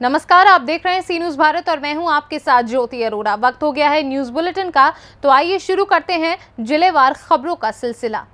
नमस्कार, आप देख रहे हैं सी न्यूज भारत और मैं हूं आपके साथ ज्योति अरोड़ा। वक्त हो गया है न्यूज बुलेटिन का, तो आइए शुरू करते हैं जिलेवार खबरों का सिलसिला।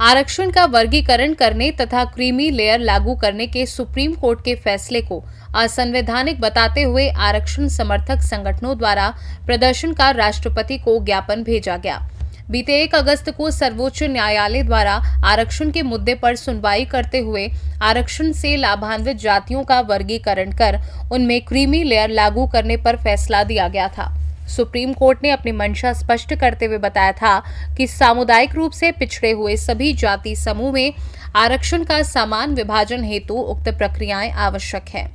आरक्षण का वर्गीकरण करने तथा क्रीमी लेयर लागू करने के सुप्रीम कोर्ट के फैसले को असंवैधानिक बताते हुए आरक्षण समर्थक संगठनों द्वारा प्रदर्शन का राष्ट्रपति को ज्ञापन भेजा गया। बीते 1 अगस्त को सर्वोच्च न्यायालय द्वारा आरक्षण के मुद्दे पर सुनवाई करते हुए आरक्षण से लाभान्वित जातियों का वर्गीकरण कर उनमें क्रीमी लेयर लागू करने पर फैसला दिया गया था। सुप्रीम कोर्ट ने अपनी मंशा स्पष्ट करते हुए बताया था कि सामुदायिक रूप से पिछड़े हुए सभी जाति समूह में आरक्षण का समान विभाजन हेतु उक्त प्रक्रियाएं आवश्यक है।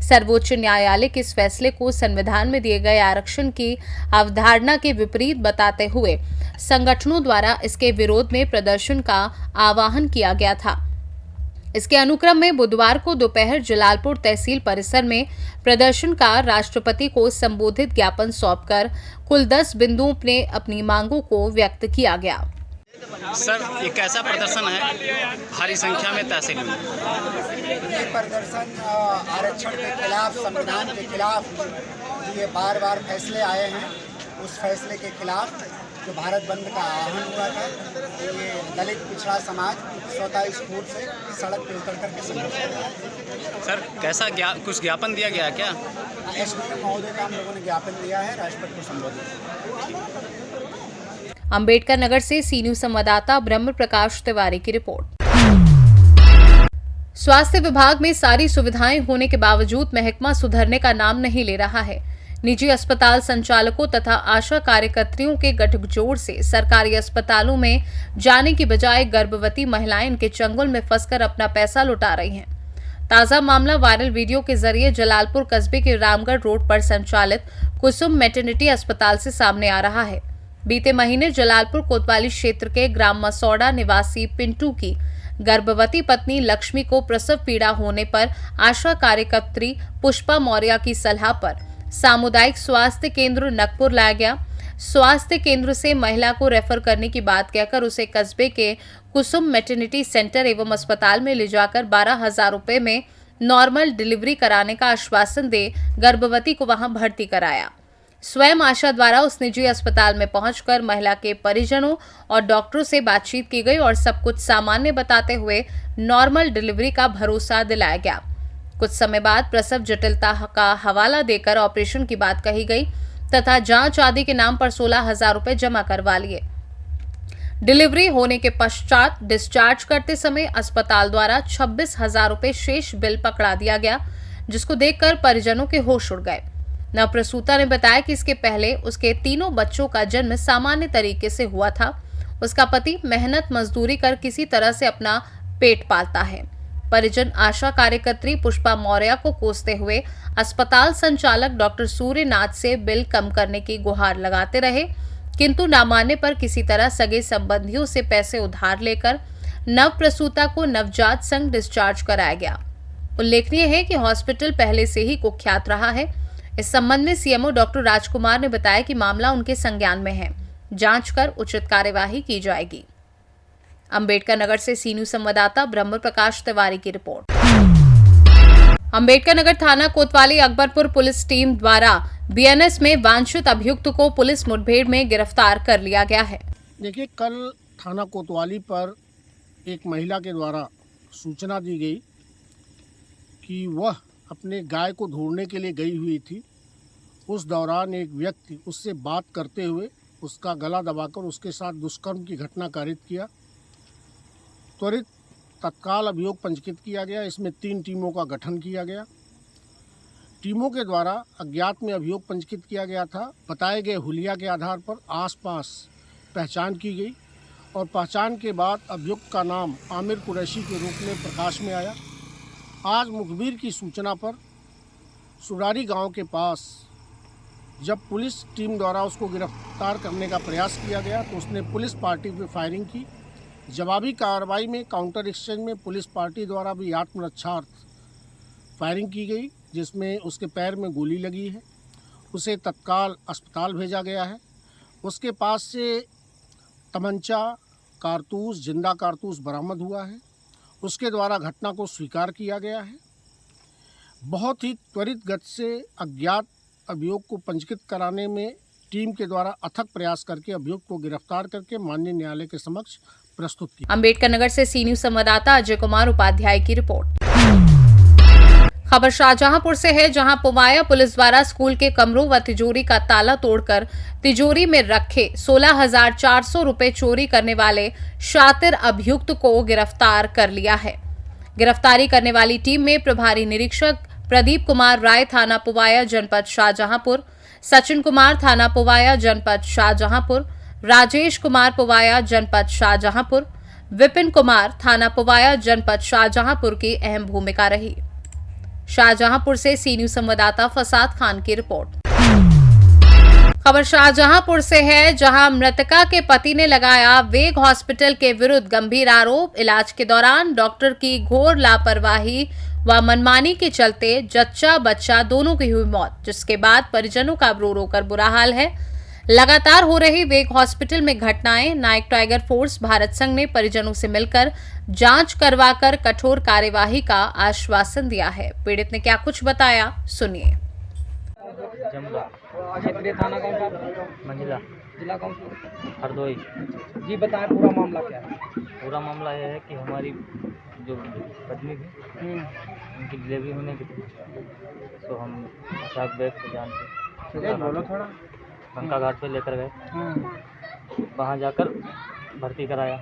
सर्वोच्च न्यायालय के इस फैसले को संविधान में दिए गए आरक्षण की अवधारणा के विपरीत बताते हुए संगठनों द्वारा इसके विरोध में प्रदर्शन का आह्वान किया गया था। इसके अनुक्रम में बुधवार को दोपहर जलालपुर तहसील परिसर में प्रदर्शनकार राष्ट्रपति को संबोधित ज्ञापन सौंपकर कुल 10 बिंदुओं में अपनी मांगों को व्यक्त किया गया। सर, ये कैसा प्रदर्शन है? भारी संख्या में तहसील में ये प्रदर्शन आरक्षण के खिलाफ, संविधान के खिलाफ ये बार बार फैसले आए हैं, उस फैसले के खिलाफ जो भारत बंद का आह्वान हुआ था, ये दलित पिछड़ा समाज स्वतः स्कूल से सड़क पर उतर करके संघर्ष कर रहा है। सर, कैसा कुछ ज्ञापन दिया गया क्या? एसडीएम महोदय का हम लोगों ने ज्ञापन दिया है, राष्ट्रपति को संबोधित। अंबेडकर नगर से सी न्यूज संवाददाता ब्रह्म प्रकाश तिवारी की रिपोर्ट। स्वास्थ्य विभाग में सारी सुविधाएं होने के बावजूद महकमा सुधरने का नाम नहीं ले रहा है। निजी अस्पताल संचालकों तथा आशा कार्यकर्तियों के गठजोड़ से सरकारी अस्पतालों में जाने की बजाय गर्भवती महिलाएं इनके चंगुल में फंसकर अपना पैसा लुटा रही हैं। ताजा मामला वायरल वीडियो के जरिए जलालपुर कस्बे के रामगढ़ रोड पर संचालित कुसुम मैटरनिटी अस्पताल से सामने आ रहा है। बीते महीने जलालपुर कोतवाली क्षेत्र के ग्राम मसौड़ा निवासी पिंटू की गर्भवती पत्नी लक्ष्मी को प्रसव पीड़ा होने पर आशा कार्यकर्त्री पुष्पा मौर्य की सलाह पर सामुदायिक स्वास्थ्य केंद्र नकपुर लाया गया। स्वास्थ्य केंद्र से महिला को रेफर करने की बात कहकर उसे कस्बे के कुसुम मैटरनिटी सेंटर एवं अस्पताल में ले जाकर 12,000 रुपए में नॉर्मल डिलीवरी कराने का आश्वासन दे गर्भवती को वहां भर्ती कराया। स्वयं आशा द्वारा उस निजी अस्पताल में पहुंचकर महिला के परिजनों और डॉक्टरों से बातचीत की गई और सब कुछ सामान्य बताते हुए नॉर्मल डिलीवरी का भरोसा दिलाया गया। कुछ समय बाद प्रसव जटिलता का हवाला देकर ऑपरेशन की बात कही गई तथा जांच आदि के नाम पर 16,000 रुपए जमा करवा लिए। डिलीवरी होने के पश्चात डिस्चार्ज करते समय अस्पताल द्वारा 26,000 रुपए शेष बिल पकड़ा दिया गया, जिसको देखकर परिजनों के होश उड़ गए। नवप्रसूता ने बताया कि इसके पहले उसके तीनों बच्चों का जन्म सामान्य तरीके से हुआ था। उसका पति मेहनत मजदूरी कर किसी तरह से अपना पेट पालता है। परिजन आशा कार्यकर्त्री पुष्पा मौर्य को कोसते हुए अस्पताल संचालक डॉक्टर सूर्यनाथ से बिल कम करने की गुहार लगाते रहे, किंतु ना मानने पर किसी तरह सगे संबंधियों से पैसे उधार लेकर नवप्रसूता को नवजात संघ डिस्चार्ज कराया गया। उल्लेखनीय है कि हॉस्पिटल पहले से ही कुख्यात रहा है। इस संबंध में सीएमओ डॉक्टर राजकुमार ने बताया कि मामला उनके संज्ञान में है, जांच कर उचित कार्यवाही की जाएगी। अंबेडकर नगर से सी न्यूज संवाददाता ब्रह्म प्रकाश तिवारी की रिपोर्ट। अंबेडकर नगर थाना कोतवाली अकबरपुर पुलिस टीम द्वारा बीएनएस में वांछित अभियुक्त को पुलिस मुठभेड़ में गिरफ्तार कर लिया गया है। देखिए, कल थाना कोतवाली पर एक महिला के द्वारा सूचना दी गई कि वह अपने गाय को ढूंढने के लिए गई हुई थी। उस दौरान एक व्यक्ति उससे बात करते हुए उसका गला दबाकर उसके साथ दुष्कर्म की घटना कारित किया। त्वरित तत्काल अभियोग पंजीकृत किया गया। इसमें 3 टीमों का गठन किया गया। टीमों के द्वारा अज्ञात में अभियोग पंजीकृत किया गया था। बताए गए हुलिया के आधार पर आसपास पहचान की गई और पहचान के बाद अभियुक्त का नाम आमिर कुरैशी के रूप में प्रकाश में आया। आज मुखबिर की सूचना पर सुरारी गांव के पास जब पुलिस टीम द्वारा उसको गिरफ्तार करने का प्रयास किया गया तो उसने पुलिस पार्टी पर फायरिंग की। जवाबी कार्रवाई में काउंटर एक्सचेंज में पुलिस पार्टी द्वारा भी आत्मरक्षार्थ फायरिंग की गई, जिसमें उसके पैर में गोली लगी है। उसे तत्काल अस्पताल भेजा गया है। उसके पास से तमंचा, कारतूस, जिंदा कारतूस बरामद हुआ है। उसके द्वारा घटना को स्वीकार किया गया है। बहुत ही त्वरित गति से अज्ञात अभियुक्त को पंजीकृत कराने में टीम के द्वारा अथक प्रयास करके अभियुक्त को गिरफ्तार करके माननीय न्यायालय के समक्ष प्रस्तुत किया। अंबेडकर नगर से सी न्यूज संवाददाता अजय कुमार उपाध्याय की रिपोर्ट। खबर शाहजहांपुर से है, जहां पुवाया पुलिस द्वारा स्कूल के कमरों व तिजोरी का ताला तोड़कर तिजोरी में रखे 16,400 रुपए चोरी करने वाले शातिर अभियुक्त को गिरफ्तार कर लिया है। गिरफ्तारी करने वाली टीम में प्रभारी निरीक्षक प्रदीप कुमार राय थाना पुवाया जनपद शाहजहांपुर, सचिन कुमार थाना पुवाया जनपद शाहजहांपुर, राजेश कुमार पुवाया जनपद शाहजहांपुर, विपिन कुमार थाना पुवाया जनपद शाहजहांपुर की अहम भूमिका रही। शाहजहांपुर से सी न्यूज संवाददाता फसाद खान की रिपोर्ट। खबर शाहजहांपुर से है, जहां मृतका के पति ने लगाया वेग हॉस्पिटल के विरुद्ध गंभीर आरोप। इलाज के दौरान डॉक्टर की घोर लापरवाही व मनमानी के चलते जच्चा बच्चा दोनों की हुई मौत, जिसके बाद परिजनों का रो रो कर बुरा हाल है। लगातार हो रही वेग हॉस्पिटल में घटनाएं, नाइक टाइगर फोर्स भारत संघ ने परिजनों से मिलकर जांच करवाकर कठोर कार्यवाही का आश्वासन दिया है। पीड़ित ने क्या कुछ बताया, सुनिए। जमुला क्षेत्रीय थाना कौन सा? मंजिला, जिला कौन सा? हरदोई। जी बताएं, पूरा मामला क्या है? पूरा मामला यह है कि हमारी जो पत्नी थी उनकी डिलीवरी होने की थी, तो हम शाक बैग से जान के बोलो थोड़ा। बंका घाट पे लेकर गए। वहाँ जाकर भर्ती कराया।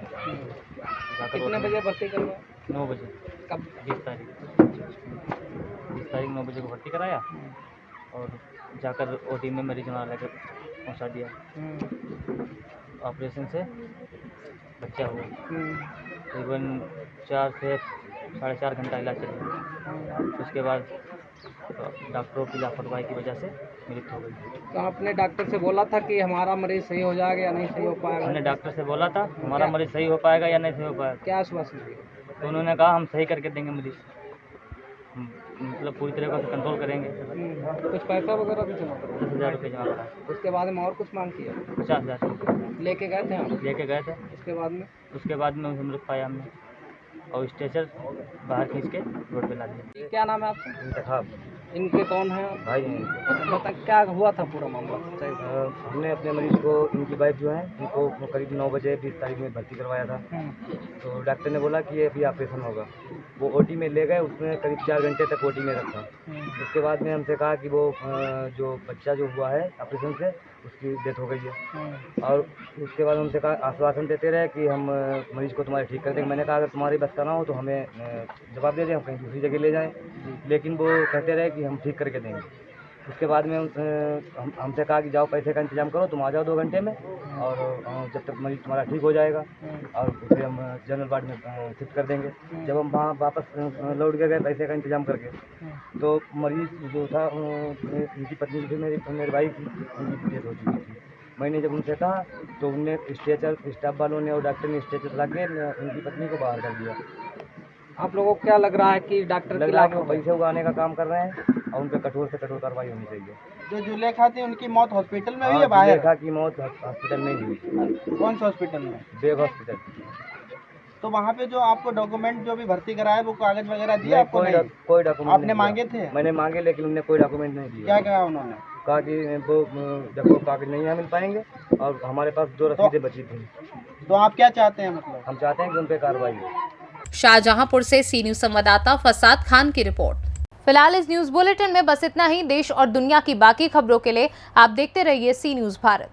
कितने बजे भर्ती करवाया? 9 बजे। कब? 20 तारीख 9 बजे को भर्ती कराया और जाकर ओटी में मरीज वहाँ लेकर पहुँचा दिया। ऑपरेशन से बच्चा हुआ। तकरीबन 4 से 4.5 घंटा इलाज चला। उसके बाद डॉक्टरों की लापरवाही की वजह से मृत्यु हो गई। तो आपने डॉक्टर से बोला था कि हमारा मरीज सही हो जाएगा या नहीं सही हो पाएगा? हमने डॉक्टर से बोला था हमारा मरीज सही हो पाएगा या नहीं सही हो पाएगा। क्या आश्वासन दिया? तो उन्होंने कहा हम सही करके देंगे मरीज, मतलब पूरी तरह से कंट्रोल करेंगे। कुछ पैसा वगैरह भी जमा करो? 10,000 रुपये जमा करा। उसके बाद में और कुछ मांग किया? 50,000 रुपये लेके गए थे आप? लेके गए थे। उसके बाद में? उसके बाद में हम लोग पाया हमने और स्ट्रेचर बाहर खींच के रोड पे ला दिया। क्या नाम है आपका? इंतखाब इनके कौन है? भाई हैं। बता क्या हुआ था पूरा मामला? हमने अपने मरीज को, इनकी वाइफ जो है उनको करीब 9 बजे 20 तारीख में भर्ती करवाया था। तो डॉक्टर ने बोला कि ये अभी ऑपरेशन होगा। वो ओटी में ले गए, उसमें करीब 4 घंटे तक ओटी में रखा। उसके बाद में हमसे कहा कि वो जो बच्चा जो हुआ है ऑपरेशन से उसकी डेथ हो गई है। और उसके बाद हमसे कहा, आश्वासन देते रहे कि हम मरीज को तुम्हारे ठीक कर देंगे। मैंने कहा अगर तुम्हारी बस का ना हो तो हमें जवाब दे दें, हम कहीं दूसरी जगह ले जाएं। लेकिन वो कहते रहे कि हम ठीक करके देंगे। उसके बाद में हमसे कहा कि जाओ पैसे का इंतजाम करो, तुम आ जाओ 2 घंटे में, और जब तक मरीज तुम्हारा ठीक हो जाएगा और उसे हम जनरल वार्ड में शिफ्ट कर देंगे। जब हम वहाँ वापस लौट के गए पैसे का इंतजाम करके, तो मरीज जो था उनकी पत्नी थी, मेरी भाई की, उनकी डेथ हो चुकी थी। मैंने जब उनसे कहा तो उनने स्ट्रेचर, स्टाफ वालों ने और डॉक्टर ने स्ट्रेचर ला के उनकी पत्नी को बाहर कर दिया। आप लोगों को क्या लग रहा है कि डॉक्टर लग रहा है कि वो पैसे उगाने का काम कर रहे हैं और उन पर कठोर से कठोर कार्रवाई होनी चाहिए। जो जुलेखा थी उनकी मौत हॉस्पिटल में हुई है? बाहर जुलेखा की मौत हॉस्पिटल में ही हुई। कौन सा हॉस्पिटल में? बेग हॉस्पिटल। तो वहाँ पे जो आपको डॉक्यूमेंट जो भी भर्ती कराया वो कागज वगैरह दिए आपको? कोई डॉक्यूमेंट आपने मांगे थे? मैंने मांगे, लेकिन उन्होंने कोई डॉक्यूमेंट नहीं दिया। क्या कहा उन्होंने? कहा कि वो जब वो कागज नहीं मिल पाएंगे, और हमारे पास 2 रसीदें बची थी। तो आप क्या चाहते हैं? मतलब हम चाहते हैं कि उन पर कार्रवाई हो। शाहजहांपुर से सी न्यूज संवाददाता फसाद खान की रिपोर्ट। फिलहाल इस न्यूज बुलेटिन में बस इतना ही। देश और दुनिया की बाकी खबरों के लिए आप देखते रहिए सी न्यूज भारत।